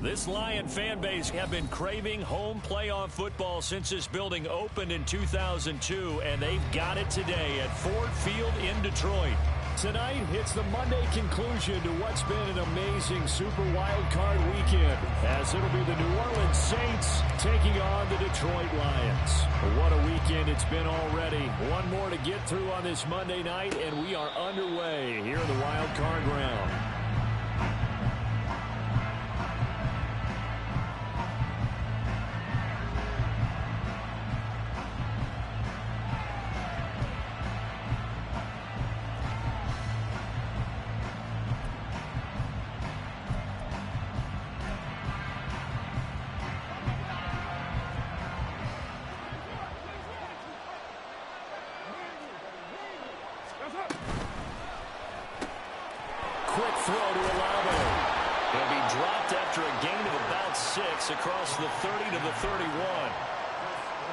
This Lion fan base have been craving home playoff football since this building opened in 2002, and they've got it today at Ford Field in Detroit. Tonight, it's the Monday conclusion to what's been an amazing Super Wildcard weekend, as it'll be the New Orlean Saints taking on the Detroit Lions. What a weekend it's been already. One more to get through on this Monday night, and we are underway here in the Wildcard round. Quick throw to Olave. He'll be dropped after a gain of about 6 across the 30 to the 31.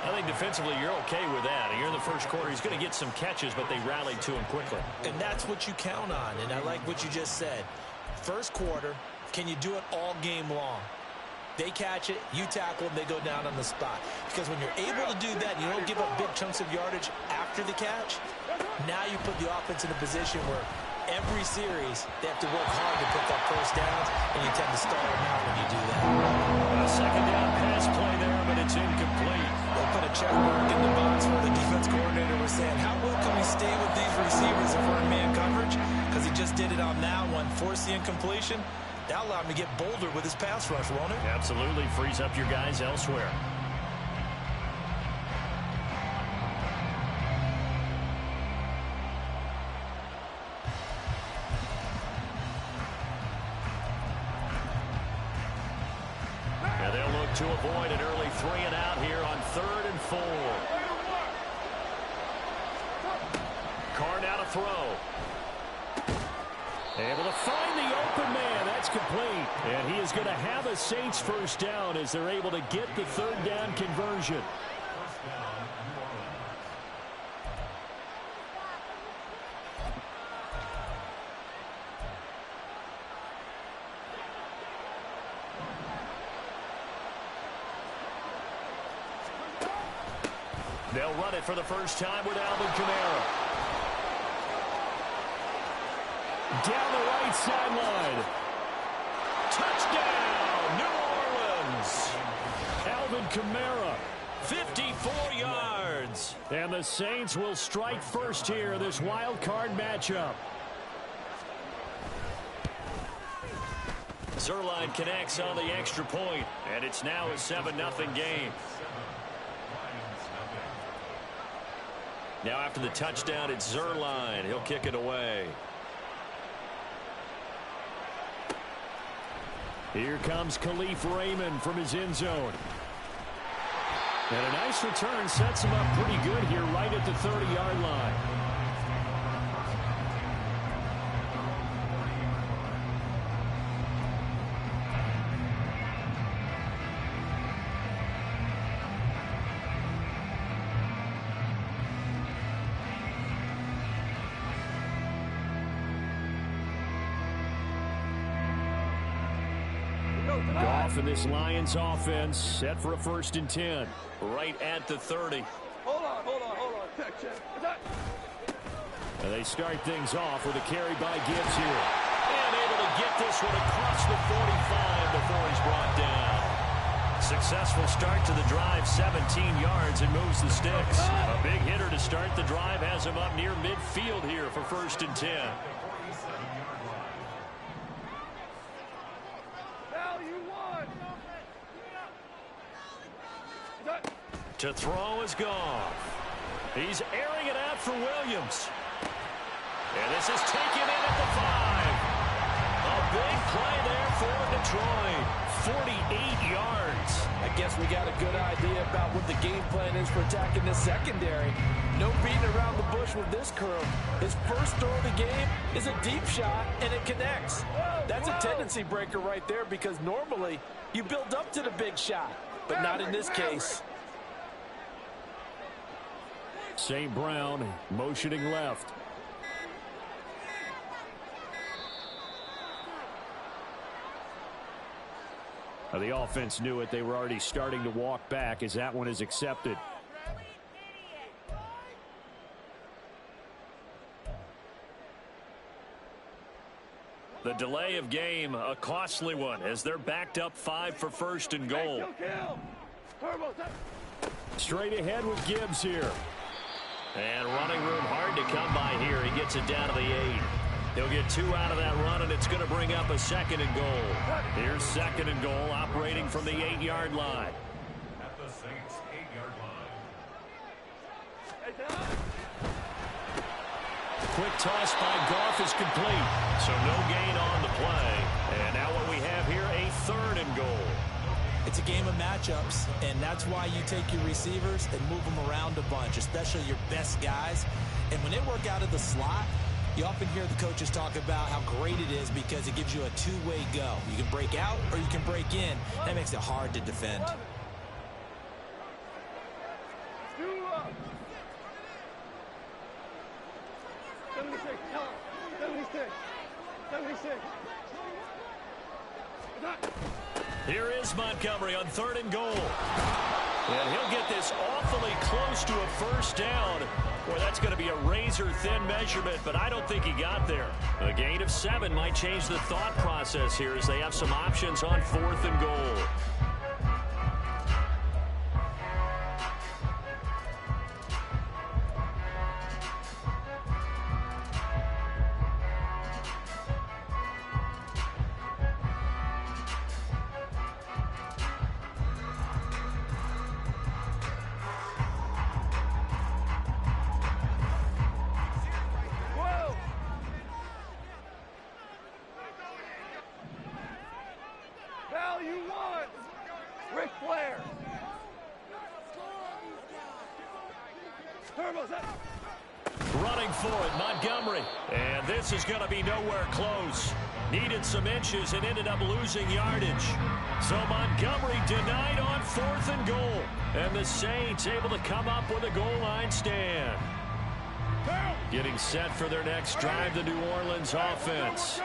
I think defensively you're okay with that. Here in the first quarter, he's going to get some catches, but they rallied to him quickly. And that's what you count on, and I like what you just said. First quarter, can you do it all game long? They catch it, you tackle them, they go down on the spot. Because when you're able to do that, you don't give up big chunks of yardage after the catch, now you put the offense in a position where every series, they have to work hard to pick up first downs, and you tend to stall them out when you do that. A second down pass play there, but it's incomplete. They'll put a check mark in the box where the defense coordinator was saying, how well can we stay with these receivers if we're in man coverage? Because he just did it on that one, force the incompletion. That'll allow him to get bolder with his pass rush, won't it? Absolutely frees up your guys elsewhere. And they'll look to avoid an early 3-and-out here on 3rd and 4. Carr now to throw. Able to find the open man. That's complete. And he is going to have a Saints first down as they're able to get the 3rd down conversion. They'll run it for the first time with Alvin Kamara. Down the right sideline. Touchdown, New Orleans. Alvin Kamara, 54 yards. And the Saints will strike first here in this wild card matchup. Zerline connects on the extra point, and it's now a 7-0 game. Now after the touchdown, it's Zerline. He'll kick it away. Here comes Khalif Raymond from his end zone. And a nice return sets him up pretty good here right at the 30-yard line. Goff and this Lions offense set for a 1st and 10. Right at the 30. Hold on. Check. And they start things off with a carry by Gibbs here. And able to get this one across the 45 before he's brought down. Successful start to the drive, 17 yards, and moves the sticks. A big hitter to start the drive has him up near midfield here for 1st and 10. To throw is Goff. He's airing it out for Williams. And this is taken in at the 5. A big play there for Detroit. 48 yards. I guess we got a good idea about what the game plan is for attacking this secondary. No beating around the bush with this crew. His first throw of the game is a deep shot, and it connects. That's a tendency breaker right there because normally you build up to the big shot, but not in this case. St. Brown motioning left. The offense knew it. They were already starting to walk back as that one is accepted. The delay of game, a costly one, as they're backed up 5 for first and goal. Straight ahead with Gibbs here. And running room hard to come by here. He gets it down to the 8. He'll get 2 out of that run, and it's going to bring up a second and goal. Here's second and goal, operating from the 8-yard line. At the Saints' 8-yard line. Quick toss by Goff is complete. So no gain on the play. And now what we have here, a third and goal. It's a game of matchups, and that's why you take your receivers and move them around a bunch, especially your best guys. And when they work out of the slot, you often hear the coaches talk about how great it is because it gives you a two-way go. You can break out or you can break in. That makes it hard to defend. Here is Montgomery on third and goal. And he'll get this awfully close to a first down. Boy, that's going to be a razor-thin measurement, but I don't think he got there. A gain of 7 might change the thought process here as they have some options on fourth and goal. Running for it, Montgomery. And this is going to be nowhere close. Needed some inches and ended up losing yardage. So Montgomery denied on fourth and goal. And the Saints able to come up with a goal line stand. Getting set for their next drive, the New Orleans offense.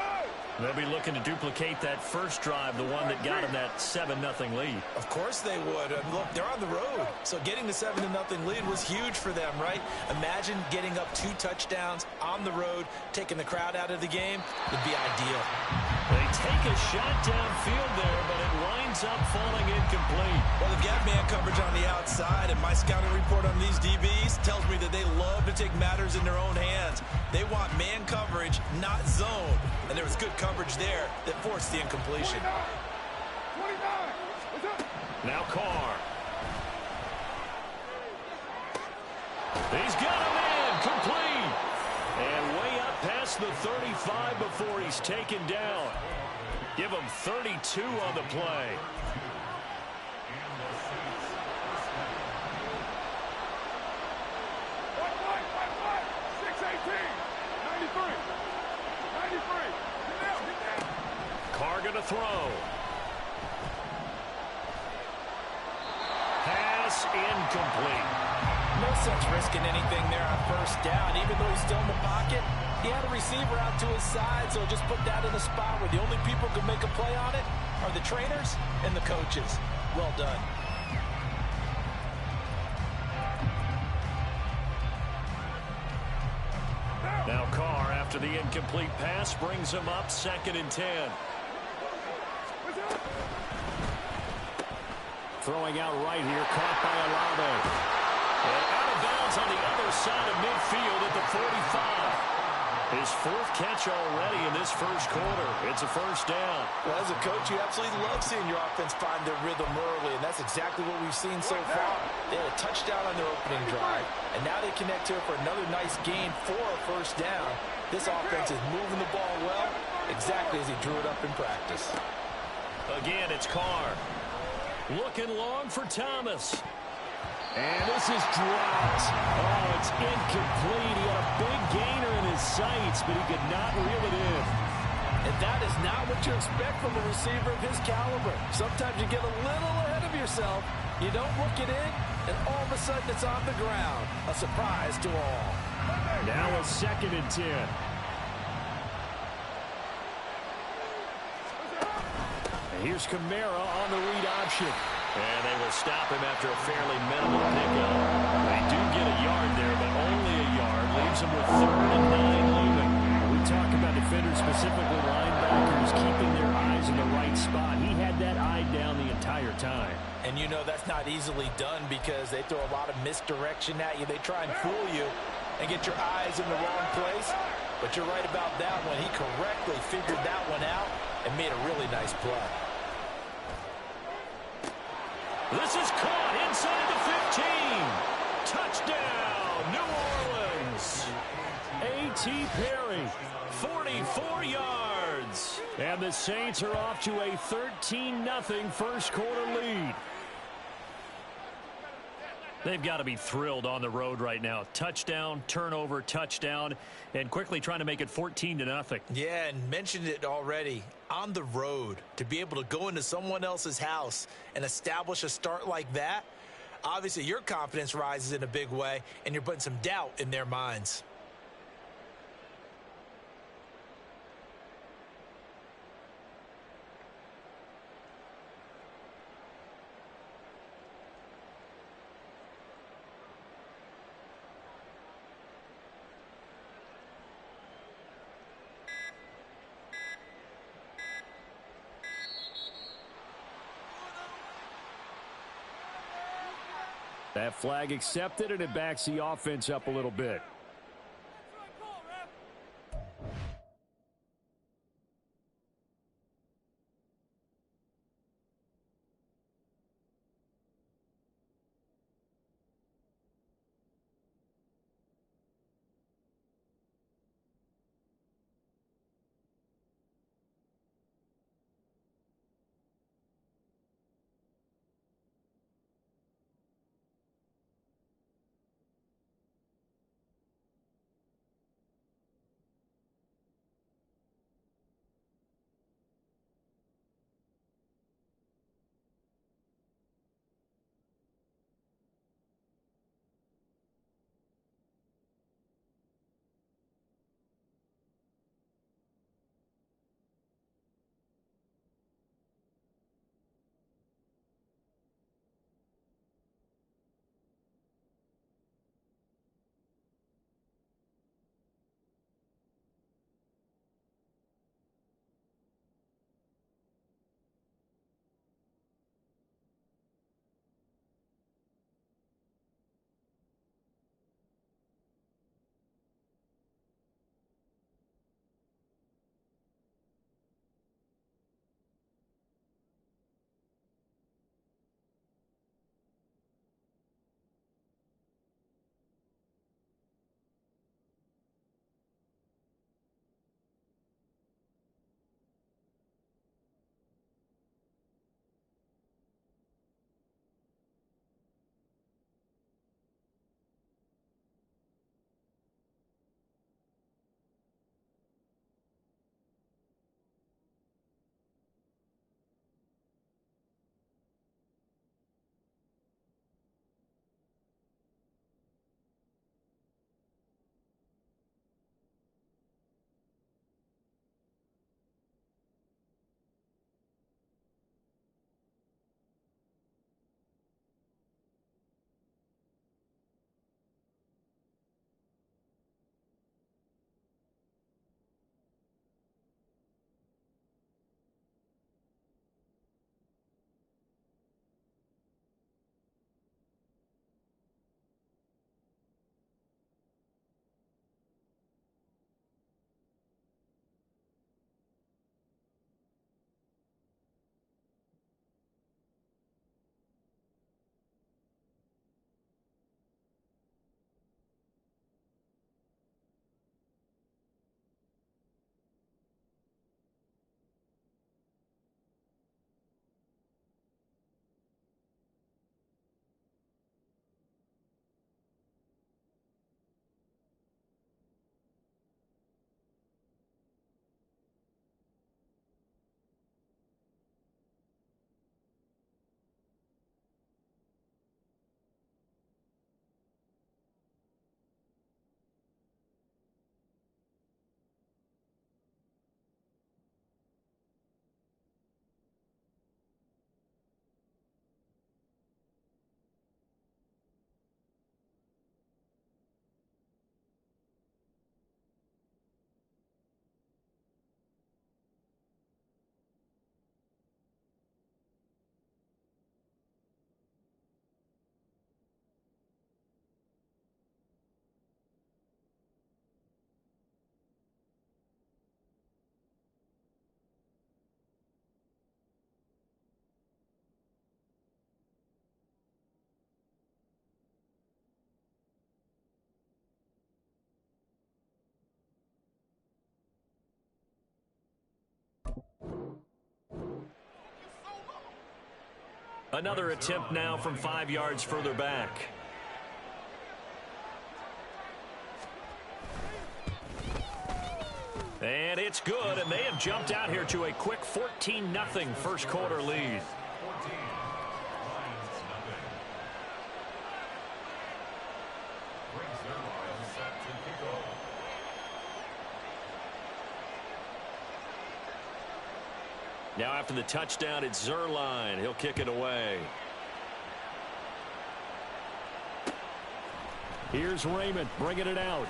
They'll be looking to duplicate that first drive, the one that got them that 7-0 lead. Of course they would. Look, they're on the road, so getting the 7-0 lead was huge for them, right? Imagine getting up 2 touchdowns on the road, taking the crowd out of the game. Would be ideal. They take a shot downfield there, but it winds up falling incomplete. Well, they've got man coverage on the outside, and my scouting report on these DBs tells me that they love to take matters in their own hands. They want man coverage, not zone. And there was good coverage there that forced the incompletion. 29. Now Carr. He's got a man complete. And way up past the 35 before he's taken down. Give him 32 on the play. Carr going to throw. Pass incomplete. No sense risking anything there on first down. Even though he's still in the pocket, he had a receiver out to his side, so just put that in a spot where the only people who can make a play on it are the trainers and the coaches. Well done. Now Carr, after the incomplete pass, brings him up 2nd and 10. Throwing out right here, caught by Olave. And out of bounds on the other side of midfield at the 45. His 4th catch already in this first quarter. It's a first down. Well, as a coach, you absolutely love seeing your offense find their rhythm early, and that's exactly what we've seen so far. They had a touchdown on their opening drive, and now they connect here for another nice gain for a first down. This offense is moving the ball well, exactly as he drew it up in practice. Again, it's Carr. Looking long for Thomas. And this is dropped. Oh, it's incomplete. He had a big gainer in his sights, but he could not reel it in. And that is not what you expect from a receiver of his caliber. Sometimes you get a little ahead of yourself. You don't look it in, and all of a sudden it's on the ground. A surprise to all. Now a 2nd and 10. Here's Kamara on the read option. And they will stop him after a fairly minimal pickup. They do get a yard there, but only a yard. Leaves them with 3rd and 9 looming. We talk about defenders, specifically linebackers, keeping their eyes in the right spot. He had that eye down the entire time. And you know that's not easily done because they throw a lot of misdirection at you. They try and fool you and get your eyes in the wrong place. But you're right about that one. He correctly figured that one out and made a really nice play. This is caught inside the 15. Touchdown, New Orleans. A.T. Perry, 44 yards. And the Saints are off to a 13-0 first quarter lead. They've got to be thrilled on the road right now. Touchdown, turnover, touchdown, and quickly trying to make it 14-0. Yeah, and mentioned it already. On the road, to be able to go into someone else's house and establish a start like that, obviously your confidence rises in a big way, and you're putting some doubt in their minds. That flag accepted, and it backs the offense up a little bit. Another attempt now from 5 yards further back. And it's good, and they have jumped out here to a quick 14-0 first quarter lead. Now after the touchdown, it's Zerline. He'll kick it away. Here's Raymond bringing it out.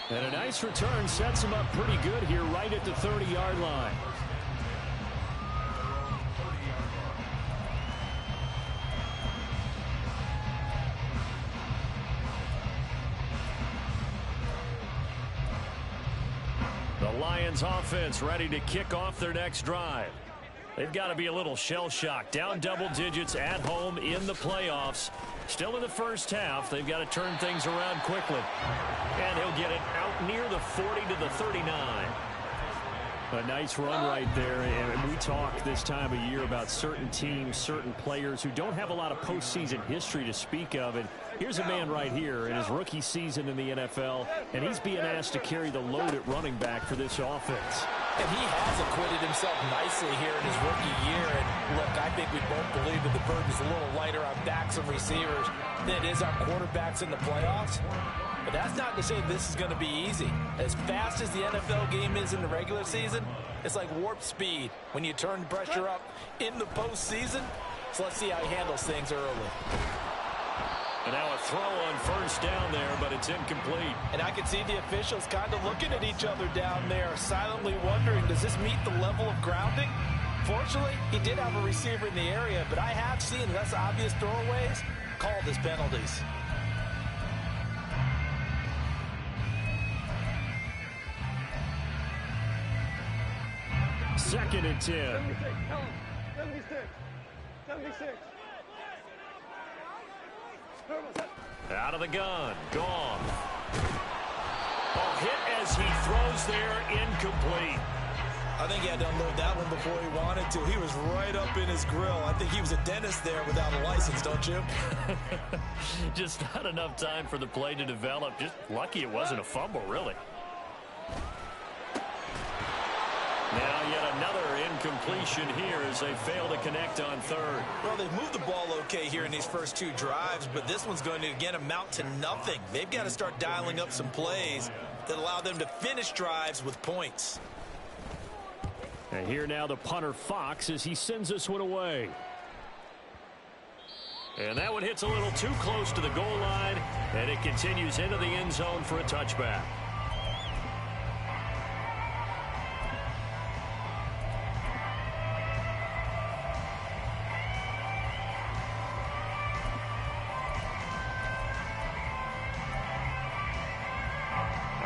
And a nice return sets him up pretty good here right at the 30-yard line. The Lions offense ready to kick off their next drive. They've got to be a little shell-shocked. Down double digits at home in the playoffs. Still in the first half. They've got to turn things around quickly. And he'll get it out near the 40 to the 39. A nice run right there. And we talk this time of year about certain teams, certain players who don't have a lot of postseason history to speak of. And here's a man right here in his rookie season in the NFL, and he's being asked to carry the load at running back for this offense. And he has acquitted himself nicely here in his rookie year. And look, I think we both believe that the burden's a little lighter on backs and receivers than it is on quarterbacks in the playoffs. But that's not to say this is going to be easy. As fast as the NFL game is in the regular season, it's like warp speed when you turn the pressure up in the postseason. So let's see how he handles things early. And now a throw on first down there, but it's incomplete. And I can see the officials kind of looking at each other down there, silently wondering, does this meet the level of grounding? Fortunately, he did have a receiver in the area, but I have seen less obvious throwaways called as penalties. Second and 10. 76. 76. Out of the gun. Gone. A hit as he throws there. Incomplete. I think he had to unload that one before he wanted to. He was right up in his grill. I think he was a dentist there without a license, don't you? Just not enough time for the play to develop. Just lucky it wasn't a fumble, really. Now yet another incompletion here as they fail to connect on third. Well, they've moved the ball okay here in these first two drives, but this one's going to, again, amount to nothing. They've got to start dialing up some plays that allow them to finish drives with points. And here now the punter Fox as he sends this one away. And that one hits a little too close to the goal line, and it continues into the end zone for a touchback.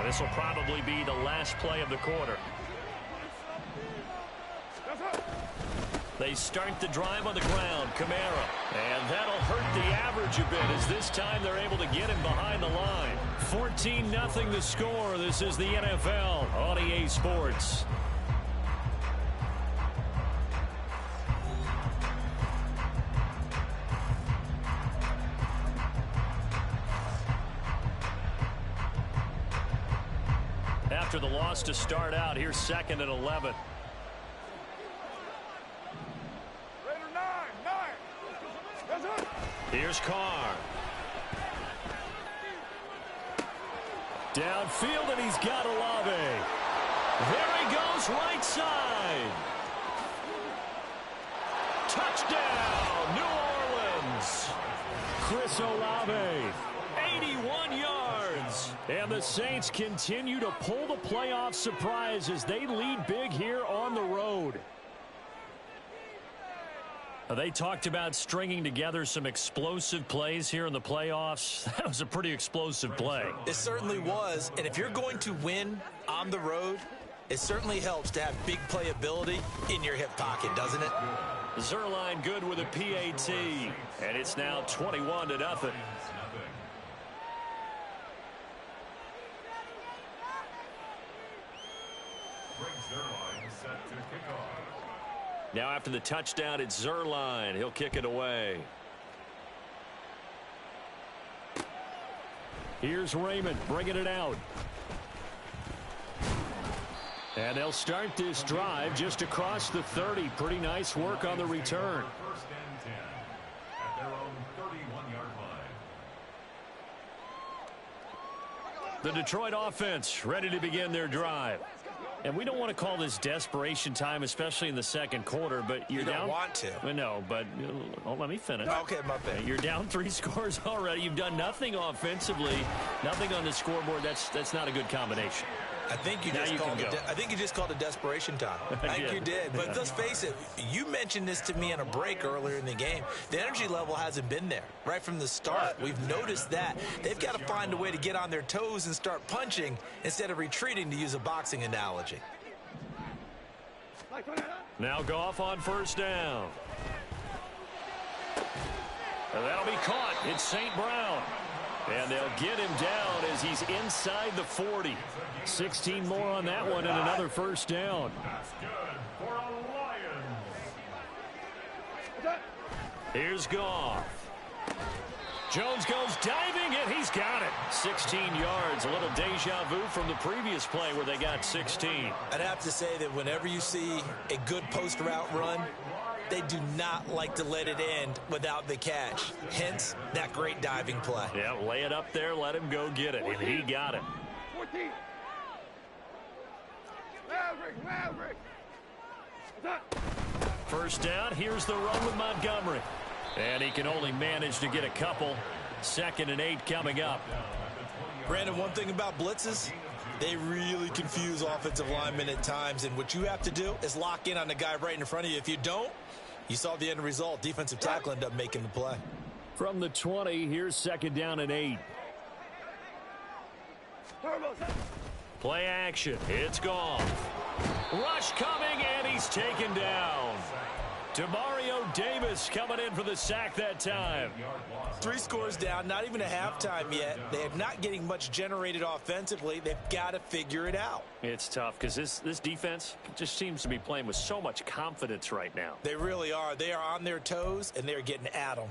This will probably be the last play of the quarter. They start the drive on the ground. Kamara. And that'll hurt the average a bit as this time they're able to get him behind the line. 14-0 the score. This is the NFL on EA Sports. After the loss to start out, here's second and 11. Here's Carr. Downfield, and he's got Olave. There he goes, right side. Touchdown, New Orleans. Chris Olave. 81 yards. And the Saints continue to pull the playoff surprise as they lead big here on the road. They talked about stringing together some explosive plays here in the playoffs. That was a pretty explosive play. It certainly was. And if you're going to win on the road, it certainly helps to have big playability in your hip pocket, doesn't it? Zerline good with a PAT. And it's now 21-0. Now after the touchdown, it's Zerline. He'll kick it away. Here's Raymond bringing it out. And they'll start this drive just across the 30. Pretty nice work on the return. First and 10 at their own 31-yard line. The Detroit offense ready to begin their drive. And we don't want to call this desperation time, especially in the second quarter, but you're You don't down. want to. No, but let me finish. Okay, my bad. You're down 3 scores already. You've done nothing offensively, nothing on the scoreboard. That's not a good combination. I think you just called it desperation time. I think you did. But let's face it, you mentioned this to me on a break earlier in the game. The energy level hasn't been there right from the start. We've noticed that. They've got to find a way to get on their toes and start punching instead of retreating, to use a boxing analogy. Now Goff on first down. And that'll be caught. It's St. Brown. And they'll get him down as he's inside the 40. 16 more on that one and another first down. That's good for a Lions. Here's Goff. Jones goes diving, and he's got it. 16 yards, a little deja vu from the previous play where they got 16. I'd have to say that whenever you see a good post route run, they do not like to let it end without the catch. Hence, that great diving play. Yeah, lay it up there, let him go get it, and he got it. 14. Maverick. First down, here's the run with Montgomery. And he can only manage to get a couple. 2nd and 8 coming up. Brandon, one thing about blitzes, they really confuse offensive linemen at times, and what you have to do is lock in on the guy right in front of you. If you don't, you saw the end result. Defensive tackle ended up making the play. From the 20, here's 2nd down and 8. Play action. It's gone. Rush coming, and he's taken down. Demario Davis coming in for the sack that time. 3 scores down, not even a halftime yet. They are not getting much generated offensively. They've got to figure it out. It's tough because this defense just seems to be playing with so much confidence right now. They really are. They are on their toes, and they're getting at them.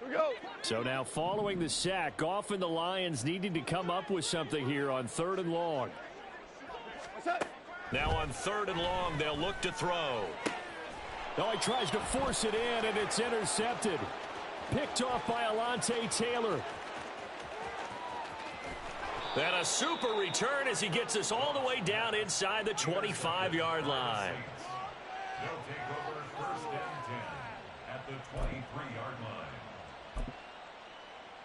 Here we go. So now following the sack, Goff and the Lions needing to come up with something here on 3rd and long. Now on 3rd and long, they'll look to throw. Oh, he tries to force it in, and it's intercepted. Picked off by Alontae Taylor. And a super return as he gets us all the way down inside the 25-yard line. They'll take over 1st and 10 at the 23-yard line.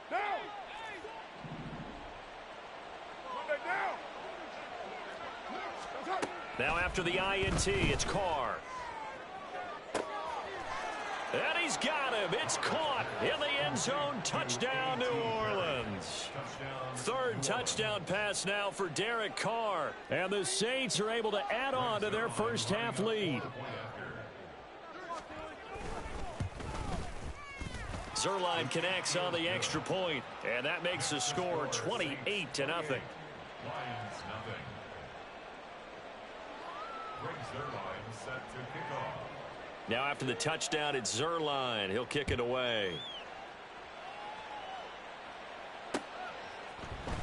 Down. Now after the INT, it's Carr. And he's got him. It's caught in the end zone. Touchdown, New Orleans. 3rd touchdown pass now for Derek Carr. And the Saints are able to add on to their first half lead. Zerline connects on the extra point, and that makes the score 28-0. Lions nothing. Brings their line set to kick off. Now after the touchdown, it's Zerline. He'll kick it away.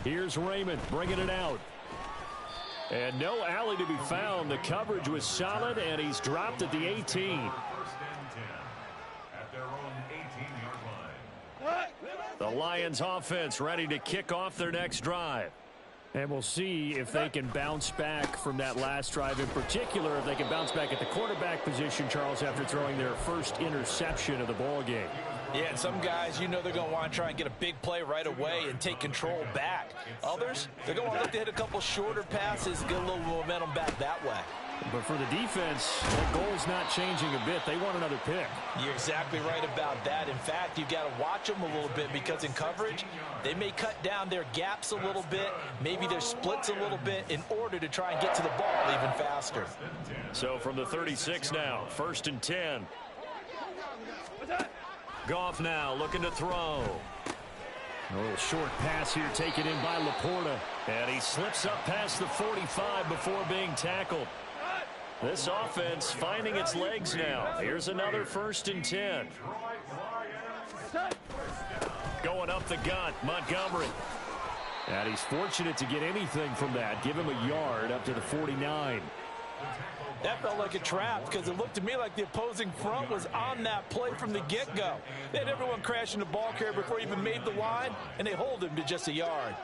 Here's Raymond bringing it out. And no alley to be found. The coverage was solid, and he's dropped at the 18. 1st and 10 at their own 18-yard line. The Lions offense ready to kick off their next drive. And we'll see if they can bounce back from that last drive. In particular, if they can bounce back at the quarterback position, Charles, after throwing their first interception of the ball game. Yeah, and some guys, you know they're going to want to try and get a big play right away and take control back. Others, they're going to look to hit a couple shorter passes and get a little momentum back that way. But for the defense, that goal's not changing a bit. They want another pick. You're exactly right about that. In fact, you've got to watch them a little bit because in coverage, they may cut down their gaps a little bit, maybe their splits a little bit in order to try and get to the ball even faster. So from the 36 now, 1st and 10. Goff now looking to throw. A little short pass here taken in by Laporta. And he slips up past the 45 before being tackled. This offense finding its legs now. Here's another 1st and 10. Going up the gut, Montgomery. And he's fortunate to get anything from that. Give him a yard up to the 49. That felt like a trap because it looked to me like the opposing front was on that play from the get-go. They had everyone crashing the ball carrier before he even made the line, and they hold him to just a yard.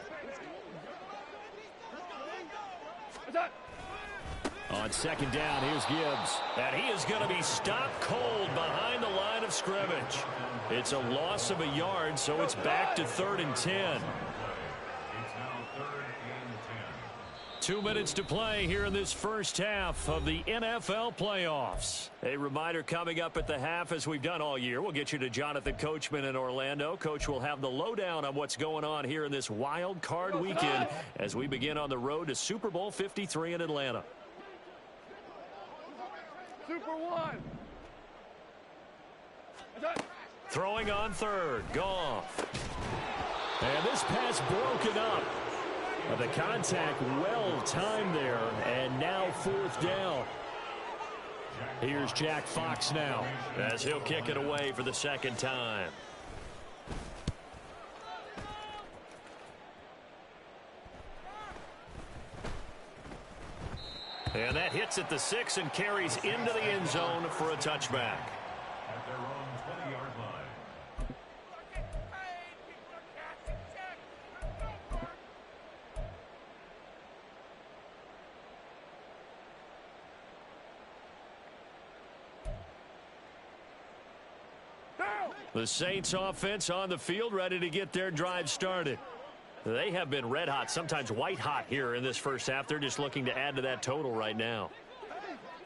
On 2nd down, here's Gibbs. And he is going to be stopped cold behind the line of scrimmage. It's a loss of a yard, so it's back to 3rd and 10. 2 minutes to play here in this first half of the NFL playoffs. A reminder coming up at the half, as we've done all year. We'll get you to Jonathan Coachman in Orlando. Coach will have the lowdown on what's going on here in this wild card weekend as we begin on the road to Super Bowl 53 in Atlanta. Super one. Throwing on 3rd. Goff. And this pass broken up. The contact well timed there, and now 4th down. Here's Jack Fox now as he'll kick it away for the 2nd time. And that hits at the 6 and carries into the end zone for a touchback. At their own 20-yard line. The Saints offense on the field, ready to get their drive started. They have been red hot, sometimes white hot here in this first half. They're just looking to add to that total right now.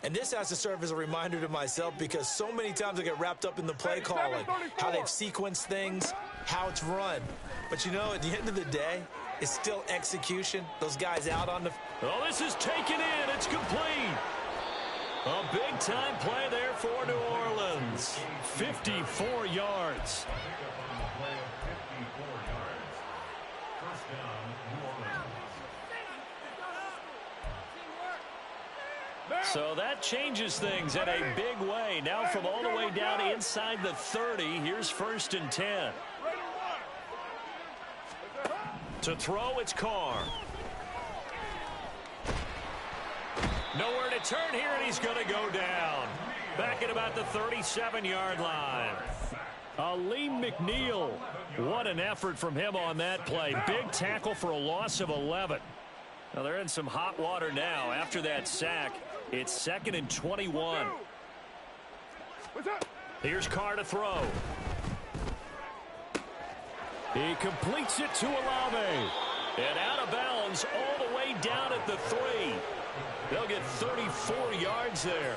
And this has to serve as a reminder to myself because so many times I get wrapped up in the play calling, how they've sequenced things, how it's run. But, you know, at the end of the day, it's still execution. Those guys out on the... Oh, this is taken in. It's complete. A big-time play there for New Orleans. 54 yards. So that changes things in a big way. Now from all the way down inside the 30, here's 1st and 10. To throw, it's Carr. Nowhere to turn here, and he's going to go down. Back at about the 37-yard line. Aleem McNeil. What an effort from him on that play. Big tackle for a loss of 11. Now they're in some hot water now. After that sack, it's 2nd and 21. Here's Carr to throw. He completes it to Olave. And out of bounds all the way down at the 3. They'll get 34 yards there.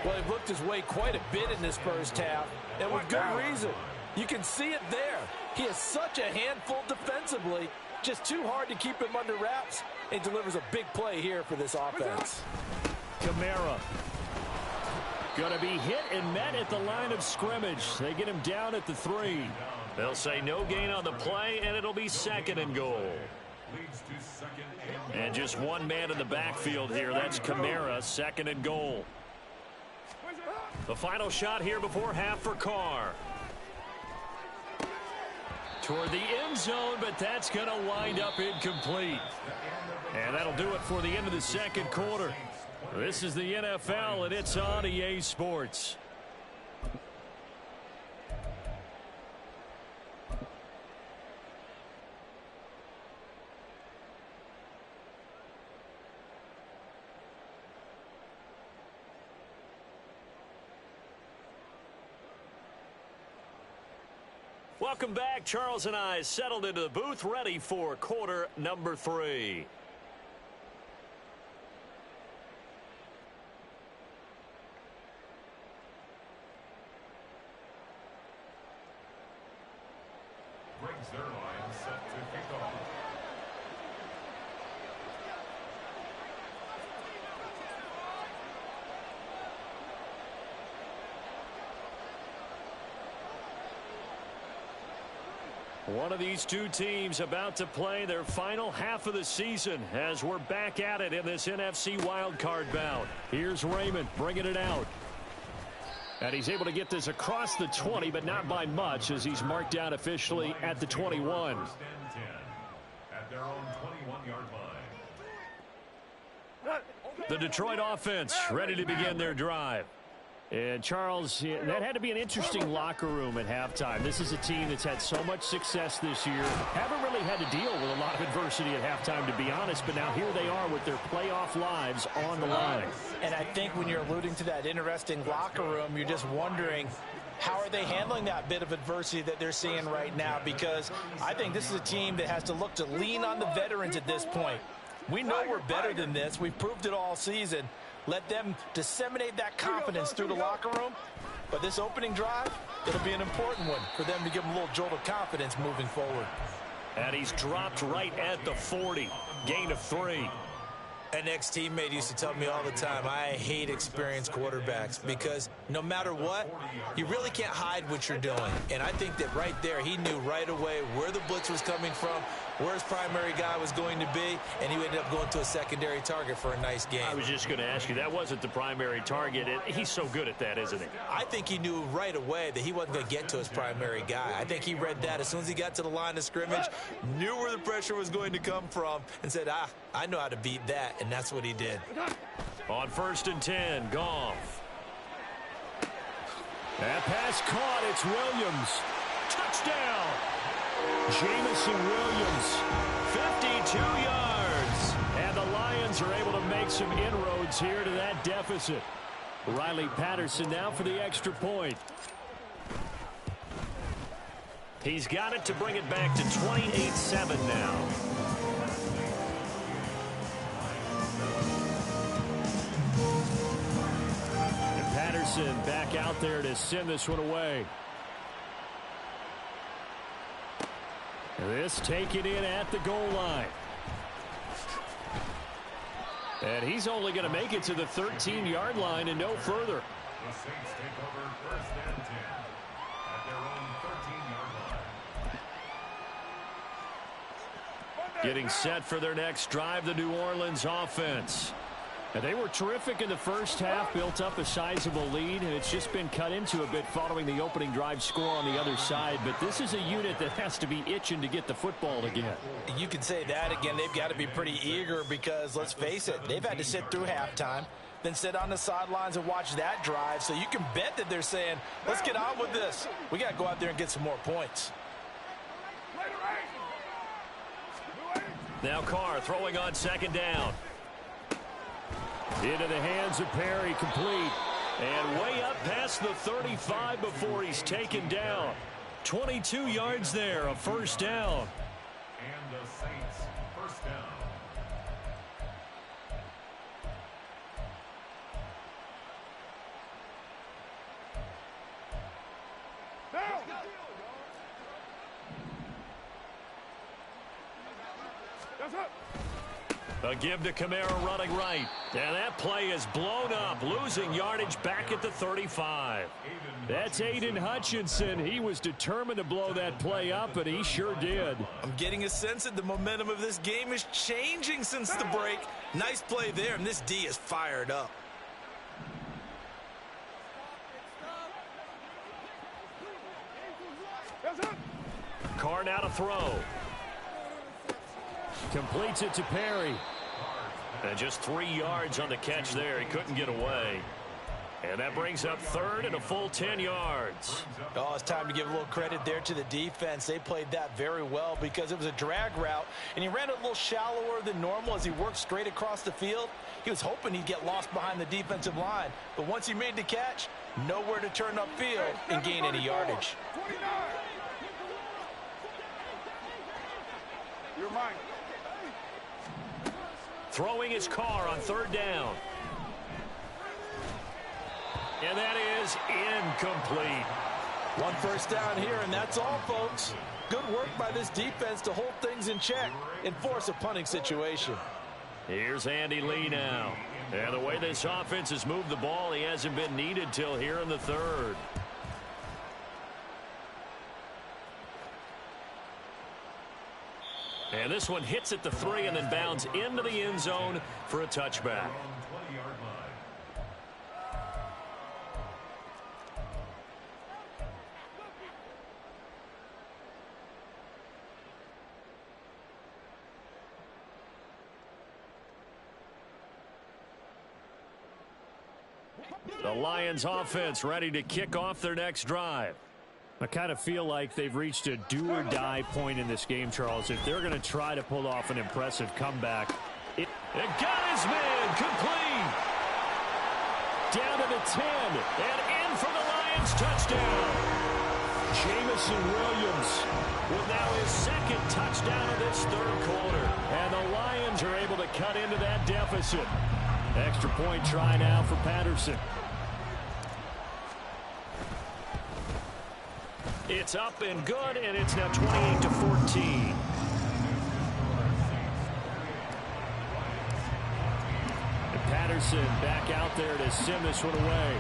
Well, he looked his way quite a bit in this first half, and with good reason. You can see it there. He is such a handful defensively. Just too hard to keep him under wraps. And delivers a big play here for this offense. Kamara. Going to be hit and met at the line of scrimmage. They get him down at the 3. They'll say no gain on the play, and it'll be 2nd and goal. And just one man in the backfield here. That's Kamara, 2nd and goal. The final shot here before half for Carr. Toward the end zone, but that's going to wind up incomplete. And that'll do it for the end of the 2nd quarter. This is the NFL, and it's on EA Sports. Welcome back. Charles and I settled into the booth, ready for quarter number 3. Brings their line set to kick off. One of these two teams about to play their final half of the season as we're back at it in this NFC wildcard bout. Here's Raymond bringing it out. And he's able to get this across the 20, but not by much as he's marked out officially at the 21. First and 10 at their own 21-yard line. The Detroit offense ready to begin their drive. And, Charles, that had to be an interesting locker room at halftime. This is a team that's had so much success this year. Haven't really had to deal with a lot of adversity at halftime, to be honest. But now here they are with their playoff lives on the line. And I think when you're alluding to that interesting locker room, you're just wondering, how are they handling that bit of adversity that they're seeing right now? Because I think this is a team that has to look to lean on the veterans at this point. We know we're better than this. We've proved it all season. Let them disseminate that confidence through the locker room. But this opening drive, it'll be an important one for them to give them a little jolt of confidence moving forward. And he's dropped right at the 40. Gain of 3. An ex-teammate used to tell me all the time, I hate experienced quarterbacks because no matter what, you really can't hide what you're doing. And I think that right there, he knew right away where the blitz was coming from, where his primary guy was going to be, and he ended up going to a secondary target for a nice game. I was just going to ask you, that wasn't the primary target. He's so good at that, isn't he? I think he knew right away that he wasn't going to get to his primary guy. I think he read that as soon as he got to the line of scrimmage, knew where the pressure was going to come from, and said, I know how to beat that, and that's what he did. On 1st and 10, Goff. That pass caught. It's Williams. Touchdown. Jamison Williams, 52 yards. And the Lions are able to make some inroads here to that deficit. Riley Patterson now for the extra point. He's got it to bring it back to 28-7 now. And Patterson back out there to send this one away. This taken in at the goal line. And he's only going to make it to the 13-yard line and no further. The Saints take over 1st and 10 at their own 13-yard line. Getting set for their next drive, the New Orleans offense. And they were terrific in the first half, built up a sizable lead, and it's just been cut into a bit following the opening drive score on the other side. But this is a unit that has to be itching to get the football again. You can say that again. They've got to be pretty eager because, let's face it, they've had to sit through halftime, then sit on the sidelines and watch that drive. So you can bet that they're saying, let's get on with this. We got to go out there and get some more points. Now Carr throwing on 2nd down. Into the hands of Perry, complete. And way up past the 35 before he's taken down. 22 yards there, a 1st down. And the Saints, 1st down. A give to Kamara running right. And that play is blown up, losing yardage back at the 35. That's Aiden Hutchinson. He was determined to blow that play up, and he sure did. I'm getting a sense that the momentum of this game is changing since the break. Nice play there, and this D is fired up. Carr now to throw. Completes it to Perry. And just 3 yards on the catch there. He couldn't get away. And that brings up 3rd and a full 10 yards. Oh, it's time to give a little credit there to the defense. They played that very well because it was a drag route, and he ran it a little shallower than normal as he worked straight across the field. He was hoping he'd get lost behind the defensive line, but once he made the catch, nowhere to turn upfield and gain any yardage. 29. You're mine. Throwing his Carr on 3rd down. And that is incomplete. 1 first down here, and that's all, folks. Good work by this defense to hold things in check and force a punting situation. Here's Andy Lee now. And the way this offense has moved the ball, he hasn't been needed till here in the 3rd. And this one hits at the 3 and then bounds into the end zone for a touchback. The Lions offense ready to kick off their next drive. I kind of feel like they've reached a do-or-die point in this game, Charles. If they're going to try to pull off an impressive comeback. It got his man complete. Down to the 10 and in for the Lions touchdown. Jamison Williams with now his second touchdown of this third quarter. And the Lions are able to cut into that deficit. Extra point try now for Patterson. It's up and good, and it's now 28-14. And Patterson back out there to send this one away.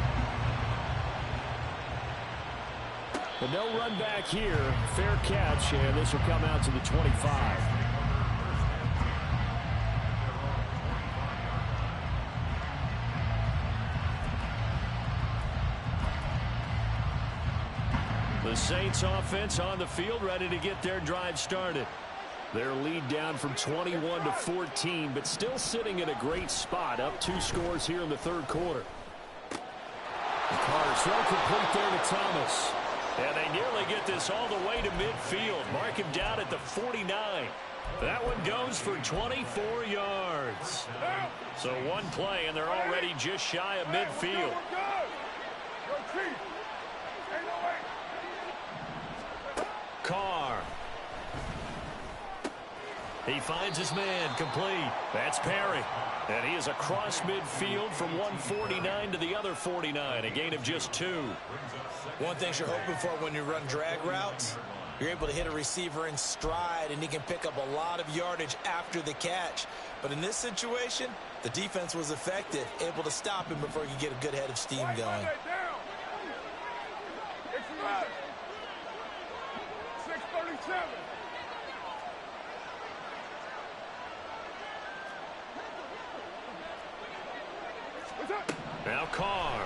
But no run back here. Fair catch, and this will come out to the 25. The Saints offense on the field ready to get their drive started. Their lead down from 21-14, but still sitting in a great spot, up 2 scores here in the third quarter. Carter throw complete there to Thomas. And they nearly get this all the way to midfield. Mark him down at the 49. That one goes for 24 yards. So one play, and they're already just shy of midfield. Carr. He finds his man complete. That's Perry. And he is across midfield from 149 to the other 49. A gain of just 2. One thing you're hoping for when you run drag routes, you're able to hit a receiver in stride, and he can pick up a lot of yardage after the catch. But in this situation, the defense was effective, able to stop him before he could get a good head of steam going. 6:37. Now Carr.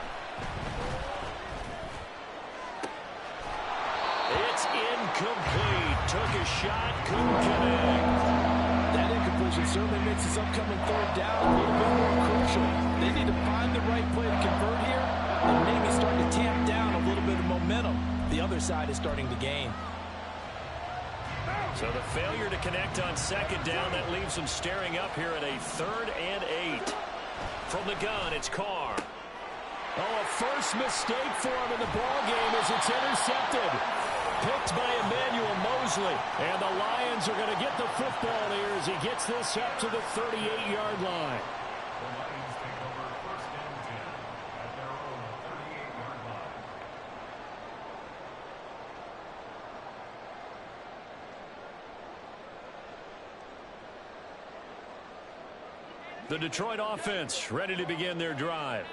It's incomplete. Took a shot, couldn't connect. That incompletion certainly makes this upcoming third down a little bit more crucial. They need to find the right play to convert here and maybe start to tamp down a little bit of momentum. The other side is starting to gain. So the failure to connect on second down, that leaves them staring up here at a 3rd and 8. From the gun, it's Carr. Oh, a first mistake for him in the ball game as it's intercepted. Picked by Emmanuel Mosley. And the Lions are going to get the football here as he gets this up to the 38-yard line. The Lions take over 1st and 10 at their own 38-yard line. The Detroit offense ready to begin their drive.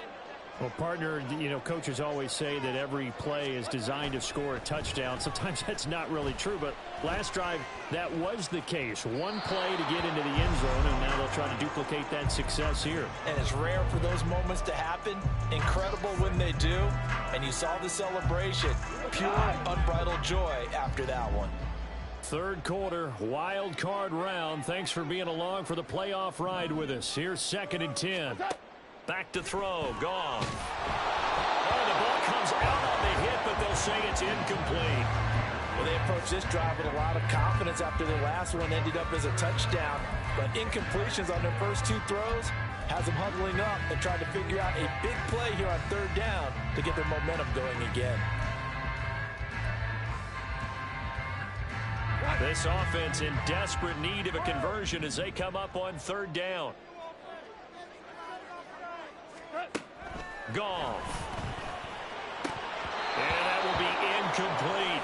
Well, partner, you know, coaches always say that every play is designed to score a touchdown. Sometimes that's not really true, but last drive, that was the case. One play to get into the end zone, and now they'll try to duplicate that success here. And it's rare for those moments to happen. Incredible when they do. And you saw the celebration. Pure, unbridled joy after that one. Third quarter, wild card round. Thanks for being along for the playoff ride with us. Here's 2nd and 10. Back to throw. Goff. Oh, the ball comes out on the hit, but they'll say it's incomplete. Well, they approached this drive with a lot of confidence after the last one ended up as a touchdown. But incompletions on their first 2 throws has them huddling up and trying to figure out a big play here on 3rd down to get their momentum going again. This offense in desperate need of a conversion as they come up on 3rd down. Goff. And that will be incomplete.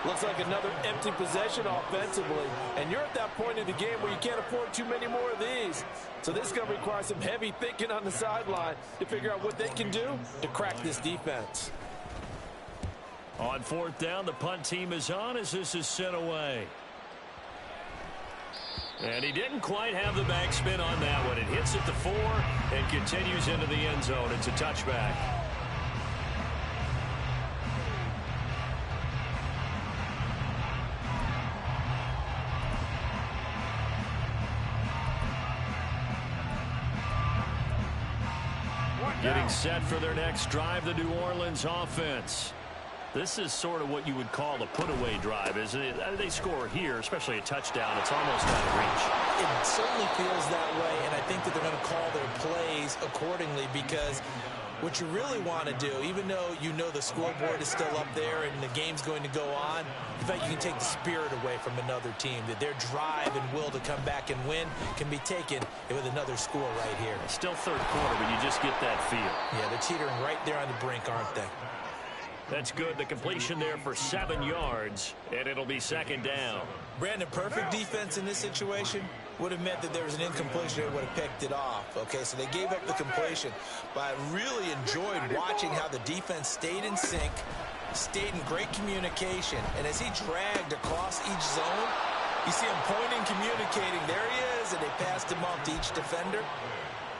Looks like another empty possession offensively. And you're at that point in the game where you can't afford too many more of these. So this is going to require some heavy thinking on the sideline to figure out what they can do to crack this defense. On 4th down, the punt team is on as this is sent away. And he didn't quite have the backspin on that one. It hits at the 4 and continues into the end zone. It's a touchback. Getting set for their next drive, the New Orleans offense. This is sort of what you would call a put-away drive, isn't it? They score here, especially a touchdown. It's almost out of reach. It certainly feels that way, and I think that they're going to call their plays accordingly because what you really want to do, even though you know the scoreboard is still up there and the game's going to go on, in fact, you can take the spirit away from another team, that their drive and will to come back and win can be taken with another score right here. It's still third quarter, but you just get that feel. Yeah, they're teetering right there on the brink, aren't they? That's good. The completion there for 7 yards, and it'll be second down. Brandon, perfect defense in this situation would have meant that there was an incompletion. They would have picked it off. Okay, so they gave up the completion. But I really enjoyed watching how the defense stayed in sync, stayed in great communication. And as he dragged across each zone, you see him pointing, communicating. There he is, and they passed him off to each defender.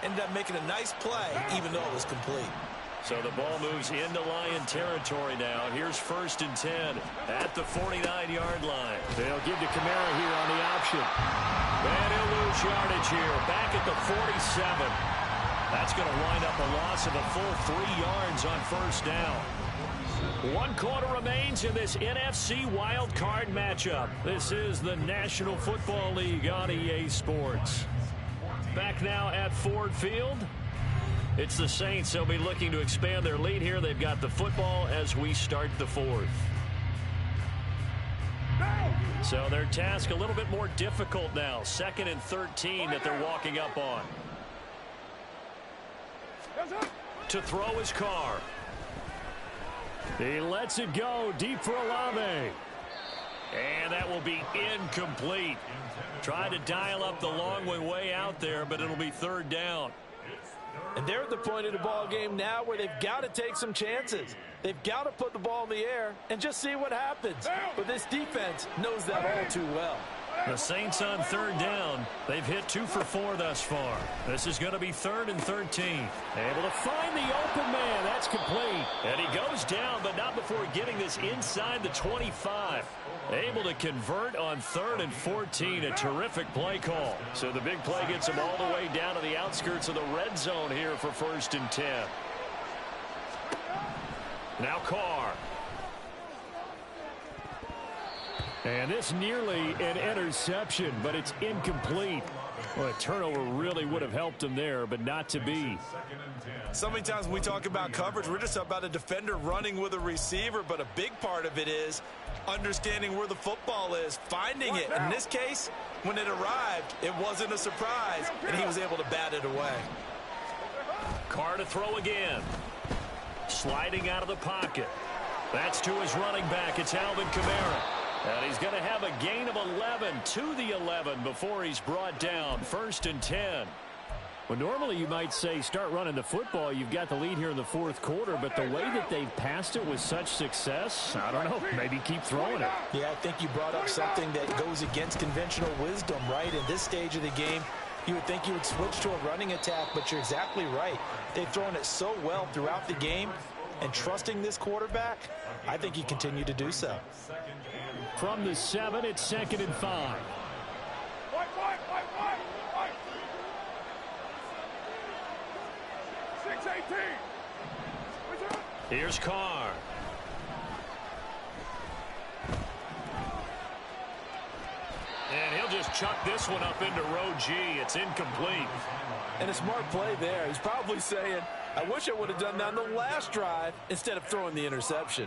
Ended up making a nice play, even though it was complete. So the ball moves into Lion territory now. Here's 1st and 10 at the 49-yard line. They'll give to Kamara here on the option. And he'll lose yardage here. Back at the 47. That's going to wind up a loss of a full 3 yards on 1st down. 1 quarter remains in this NFC Wildcard matchup. This is the National Football League on EA Sports. Back now at Ford Field. It's the Saints. They'll be looking to expand their lead here. They've got the football as we start the 4th. So their task a little bit more difficult now. 2nd and 13 that they're walking up on. To throw his car. He lets it go deep for Olave. And that will be incomplete. Tried to dial up the long way out there, but it'll be 3rd down. And they're at the point of the ball game now where they've got to take some chances. They've got to put the ball in the air and just see what happens. But this defense knows that all too well. The Saints on 3rd down. They've hit 2 for 4 thus far. This is going to be 3rd and 13. Able to find the open man. That's complete. And he goes down, but not before getting this inside the 25. Able to convert on 3rd and 14. A terrific play call. So the big play gets him all the way down to the outskirts of the red zone here for 1st and 10. Now Carr. And this nearly an interception, but it's incomplete. Well, a turnover really would have helped him there, but not to be. So many times when we talk about coverage, we're just about a defender running with a receiver, but a big part of it is understanding where the football is, finding it. In this case, when it arrived, it wasn't a surprise, and he was able to bat it away. Carr to throw again. Sliding out of the pocket. That's to his running back. It's Alvin Kamara. And he's going to have a gain of 11 to the 11 before he's brought down. 1st and 10. Well, normally you might say start running the football. You've got the lead here in the 4th quarter, but the way that they've passed it with such success, I don't know, maybe keep throwing it. Yeah, I think you brought up something that goes against conventional wisdom, right? In this stage of the game, you would think you would switch to a running attack, but you're exactly right. They've thrown it so well throughout the game, and trusting this quarterback, I think you continue to do so. From the 7, it's 2nd and 5. Here's Carr. And he'll just chuck this one up into row G. It's incomplete. And a smart play there. He's probably saying, I wish I would have done that on the last drive instead of throwing the interception.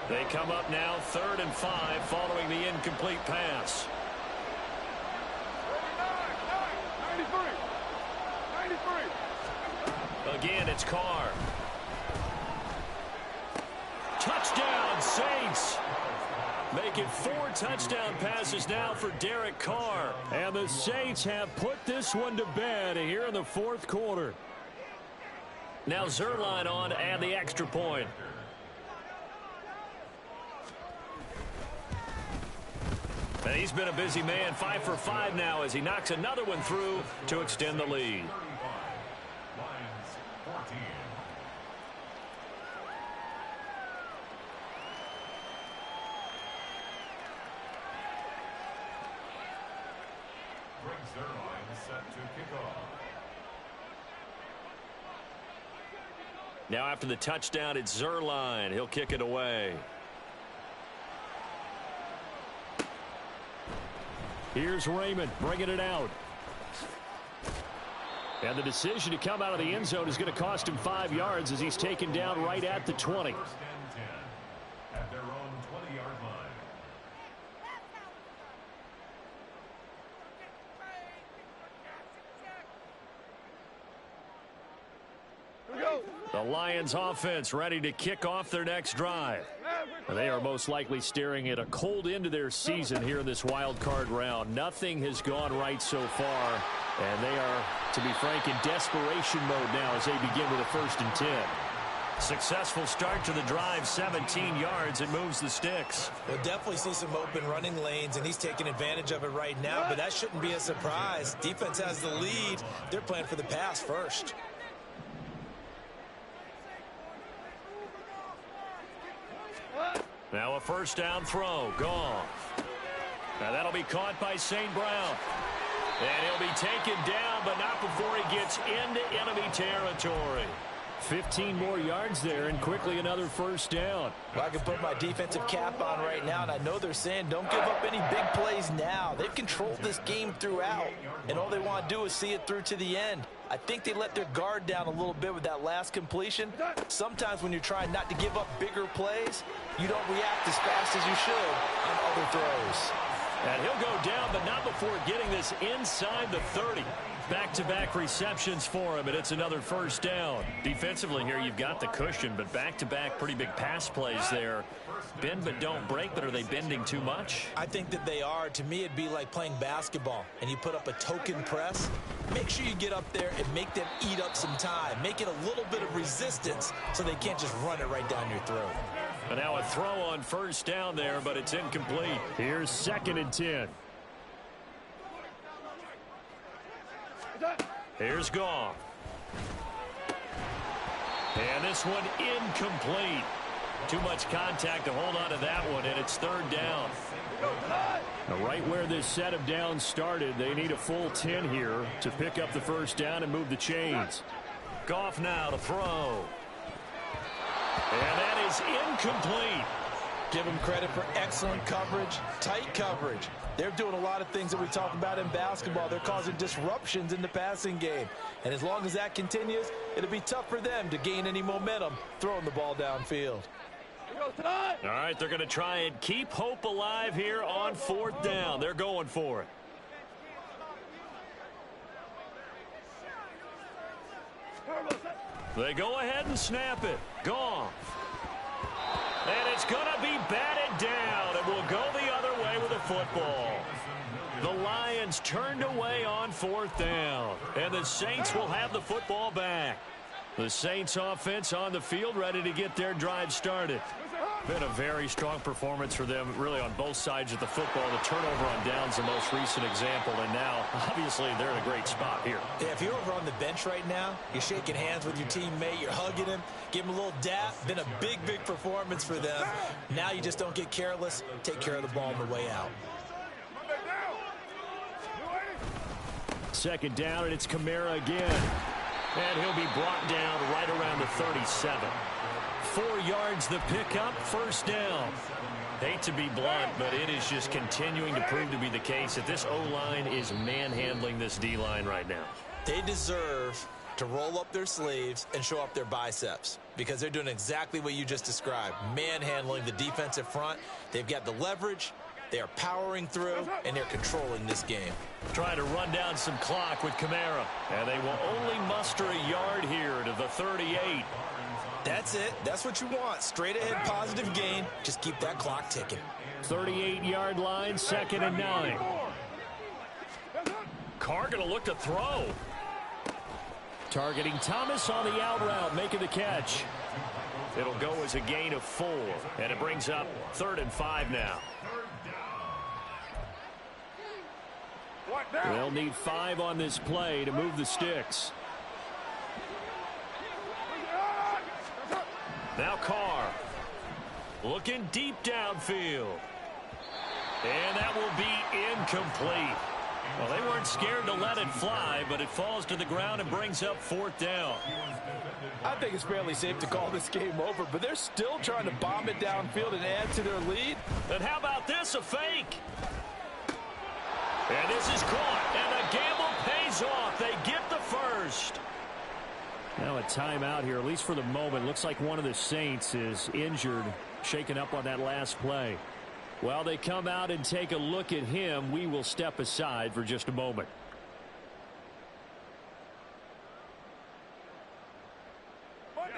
They come up now 3rd and 5 following the incomplete pass. 93. Again, it's Carr. Touchdown, Saints. Making 4 touchdown passes now for Derek Carr. And the Saints have put this one to bed here in the 4th quarter. Now Zerline on to add the extra point. And he's been a busy man, 5 for 5 now as he knocks another one through to extend the lead. Lions 14. Brings their line set to kick off. Now after the touchdown, it's Zerline. He'll kick it away. Here's Raymond bringing it out. And the decision to come out of the end zone is going to cost him 5 yards as he's taken down right at the 20. First and 10 at their own 20-yard line. The Lions offense ready to kick off their next drive. They are most likely staring at a cold end to their season here in this wild card round. Nothing has gone right so far, and they are, to be frank, in desperation mode now as they begin with a 1st and 10. Successful start to the drive, 17 yards, and moves the sticks. We'll definitely see some open running lanes, and he's taking advantage of it right now, but that shouldn't be a surprise. Defense has the lead. They're playing for the pass first. Now a 1st down throw. Gone. Now that'll be caught by St. Brown. And he'll be taken down, but not before he gets into enemy territory. 15 more yards there, and quickly another 1st down. Well, I can put my defensive cap on right now, and I know they're saying don't give up any big plays now. They've controlled this game throughout, and all they want to do is see it through to the end. I think they let their guard down a little bit with that last completion. Sometimes when you're trying not to give up bigger plays, you don't react as fast as you should on other throws. And he'll go down, but not before getting this inside the 30. Back-to-back receptions for him, and it's another 1st down. Defensively here, you've got the cushion, but back-to-back pretty big pass plays there. Bend but don't break, but are they bending too much? I think that they are. To me, it'd be like playing basketball, and you put up a token press. Make sure you get up there and make them eat up some time. Make it a little bit of resistance so they can't just run it right down your throat. And now a throw on 1st down there, but it's incomplete. Here's 2nd and 10. Here's Goff. And this one incomplete. Too much contact to hold on to that one, and it's 3rd down. Now, right where this set of downs started, they need a full 10 here to pick up the 1st down and move the chains. Goff now to throw. And that is incomplete. Give them credit for excellent coverage, tight coverage. They're doing a lot of things that we talk about in basketball. They're causing disruptions in the passing game. And as long as that continues, it'll be tough for them to gain any momentum throwing the ball downfield. All right, they're going to try and keep hope alive here on 4th down. They're going for it. They go ahead and snap it. Gone. And it's going to be batted down. It will go the other way with the football. The Lions turned away on 4th down. And the Saints will have the football back. The Saints offense on the field ready to get their drive started. Been a very strong performance for them, really, on both sides of the football. The turnover on downs, the most recent example, and now, obviously, they're in a great spot here. Yeah, if you're over on the bench right now, you're shaking hands with your teammate, you're hugging him, give him a little dap. Been a big, big performance for them. Now you just don't get careless. Take care of the ball on the way out. 2nd down, and it's Kamara again. And he'll be brought down right around the 37. 4 yards the pickup, 1st down. Hate to be blunt, but it is just continuing to prove to be the case that this O-line is manhandling this D-line right now. They deserve to roll up their sleeves and show up their biceps because they're doing exactly what you just described, manhandling the defensive front. They've got the leverage, they are powering through, and they're controlling this game. Trying to run down some clock with Kamara, and they will only muster a yard here to the 38. That's it. That's what you want. Straight ahead positive gain. Just keep that clock ticking. 38-yard line, 2nd and 9. Carr going to look to throw. Targeting Thomas on the out route, making the catch. It'll go as a gain of 4, and it brings up 3rd and 5 now. They'll need 5 on this play to move the sticks. Now Carr. Looking deep downfield. And that will be incomplete. Well, they weren't scared to let it fly, but it falls to the ground and brings up 4th down. I think it's fairly safe to call this game over, but they're still trying to bomb it downfield and add to their lead. And how about this, a fake? And this is caught, and the gamble pays off. They get the first. Now a timeout here, at least for the moment. Looks like one of the Saints is injured, shaken up on that last play. While they come out and take a look at him, we will step aside for just a moment.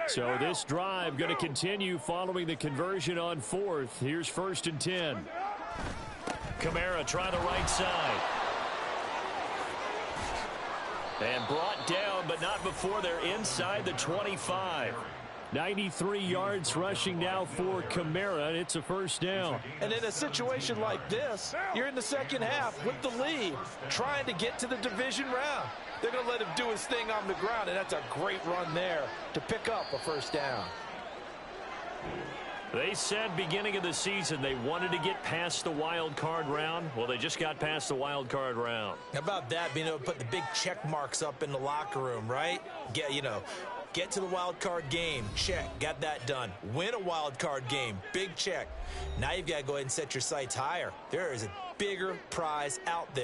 So this drive going to continue following the conversion on 4th. Here's 1st and 10. Kamara trying the right side. And brought down, but not before they're inside the 25. 93 yards rushing now for Kamara, and it's a 1st down. And in a situation like this, you're in the second half with the lead, trying to get to the division round. They're going to let him do his thing on the ground, and that's a great run there to pick up a 1st down. They said beginning of the season they wanted to get past the wild card round. Well, they just got past the wild card round. How about that, being able to put the big check marks up in the locker room, right? Get to the wild card game, check, got that done. Win a wild card game, big check. Now you've got to go ahead and set your sights higher. There is a bigger prize out there.